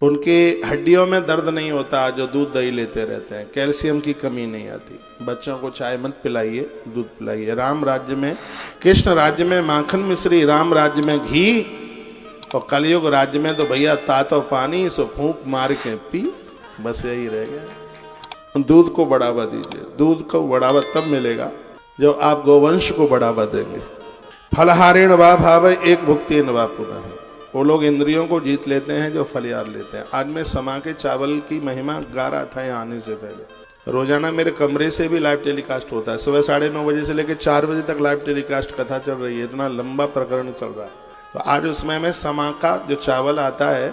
उनके हड्डियों में दर्द नहीं होता जो दूध दही लेते रहते हैं, कैल्शियम की कमी नहीं आती। बच्चों को चाय मत पिलाइए, दूध पिलाइए। राम राज्य में, कृष्ण राज्य में माखन मिश्री, राम राज्य में घी, और कलयुग राज्य में तो भैया तातो पानी, सो फूंक मार के पी, बस यही रह गया। दूध को बढ़ावा दीजिए। दूध को बढ़ावा तब मिलेगा जब आप गोवंश को बढ़ावा देंगे। फलहारेण वा भाव एक भुक्तेन वा पुनः। वो लोग इंद्रियों को जीत लेते हैं जो फलियार लेते हैं। आज मैं समा के चावल की महिमा गा रहा था यहाँ आने से पहले। रोजाना मेरे कमरे से भी लाइव टेलीकास्ट होता है। सुबह 9:30 बजे से लेकर 4 बजे तक लाइव टेलीकास्ट कथा चल रही है। इतना लंबा प्रकरण चल रहा है। तो आज उसमें मैं समा का जो चावल आता है,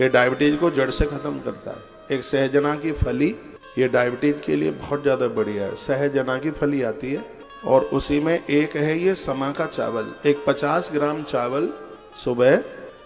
ये डायबिटीज को जड़ से खत्म करता है। एक सहजना की फली, ये डायबिटीज के लिए बहुत ज्यादा बढ़िया है। सहजना की फली आती है और उसी में एक है ये समा का चावल। एक 50 ग्राम चावल सुबह,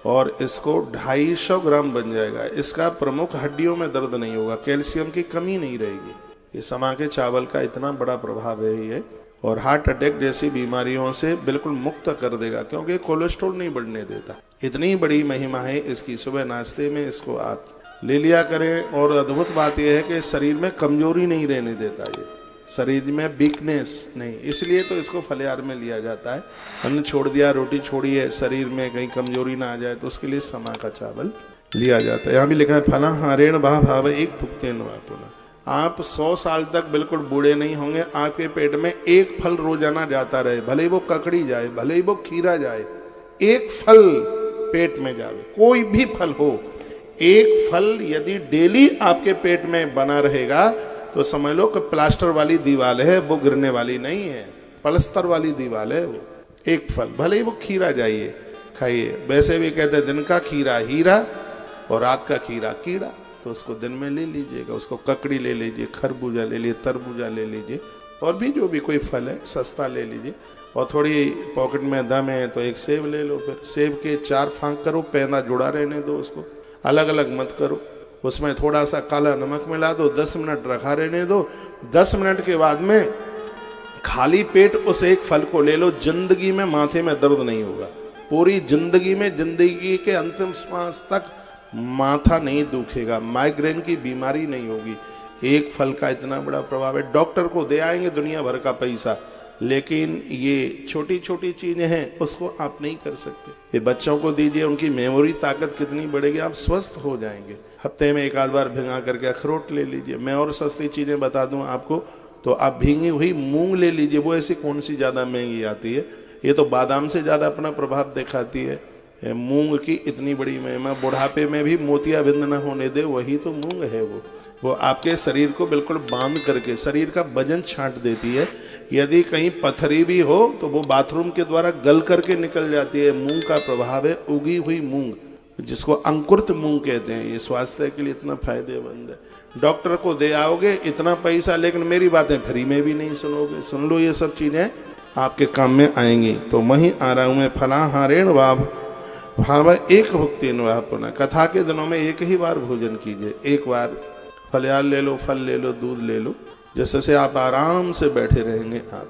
और इसको 250 ग्राम बन जाएगा। इसका प्रमुख हड्डियों में दर्द नहीं होगा, कैल्शियम की कमी नहीं रहेगी। ये समा के चावल का इतना बड़ा प्रभाव है ये, और हार्ट अटैक जैसी बीमारियों से बिल्कुल मुक्त कर देगा, क्योंकि कोलेस्ट्रॉल नहीं बढ़ने देता। इतनी बड़ी महिमा है इसकी। सुबह नाश्ते में इसको आप ले लिया करें। और अद्भुत बात यह है कि शरीर में कमजोरी नहीं रहने देता, ये शरीर में वीकनेस नहीं, इसलिए तो इसको फलियार में लिया जाता है। हमने छोड़ दिया, रोटी छोड़ी है, शरीर में कहीं कमजोरी ना आ जाए, तो उसके लिए समा का चावल लिया जाता है। यहाँ भी लिखा है फलाहारेण वा भाव एक भुक्तेन वा पुनः। आप 100 साल तक बिल्कुल बूढ़े नहीं होंगे। आपके पेट में एक फल रोजाना जाता रहे, भले ही वो ककड़ी जाए, भले ही वो खीरा जाए, एक फल पेट में जाए, कोई भी फल हो, एक फल यदि डेली आपके पेट में बना रहेगा तो समझ लो कि प्लास्टर वाली दीवार है, वो गिरने वाली नहीं है, पलस्तर वाली दीवार है वो। एक फल, भले ही वो खीरा जाइए, खाइए। वैसे भी कहते हैं दिन का खीरा हीरा और रात का खीरा कीड़ा, तो उसको दिन में ले लीजिएगा। उसको ककड़ी ले लीजिए, खरबूजा ले लीजिए, तरबूजा ले लीजिए, और भी जो भी कोई फल है सस्ता ले लीजिए। और थोड़ी पॉकेट में दम है तो एक सेब ले लो। फिर सेब के 4 फांक करो, पैदा जुड़ा रहने दो, उसको अलग अलग मत करो। उसमें थोड़ा सा काला नमक मिला दो, 10 मिनट रखा रहने दो। 10 मिनट के बाद में खाली पेट उस एक फल को ले लो। जिंदगी में माथे में दर्द नहीं होगा। पूरी जिंदगी में, जिंदगी के अंतिम श्वास तक माथा नहीं दुखेगा, माइग्रेन की बीमारी नहीं होगी। एक फल का इतना बड़ा प्रभाव है। डॉक्टर को दे आएंगे दुनिया भर का पैसा, लेकिन ये छोटी छोटी चीजें हैं, उसको आप नहीं कर सकते। ये बच्चों को दीजिए, उनकी मेमोरी ताकत कितनी बढ़ेगी, आप स्वस्थ हो जाएंगे। हफ्ते में एक आध बार भिंगा करके अखरोट ले लीजिए। मैं और सस्ती चीजें बता दूं आपको, तो आप भींगी हुई मूंग ले लीजिए। वो ऐसी कौन सी ज्यादा महंगी आती है, ये तो बादाम से ज्यादा अपना प्रभाव दिखाती है। मूंग की इतनी बड़ी महिमा, बुढ़ापे में भी मोतियाबिंद न होने दे, वही तो मूंग है। वो आपके शरीर को बिल्कुल बांध करके शरीर का वजन छांट देती है। यदि कहीं पथरी भी हो तो वो बाथरूम के द्वारा गल करके निकल जाती है। मूंग का प्रभाव है। उगी हुई मूंग, जिसको अंकुरित मूंग कहते हैं, ये स्वास्थ्य के लिए इतना फायदेमंद है। डॉक्टर को दे आओगे इतना पैसा, लेकिन मेरी बातें फ्री में भी नहीं सुनोगे। सुन लो, ये सब चीजें आपके काम में आएंगी। तो वहीं आ रहा हूं मैं। फलाहारेण वा भाव एक भुक्तेन वा पुनः। कथा के दिनों में एक ही बार भोजन कीजिए। एक बार फलियार ले लो, फल ले लो, दूध ले लो, जैसे से आप आराम से बैठे रहेंगे आप।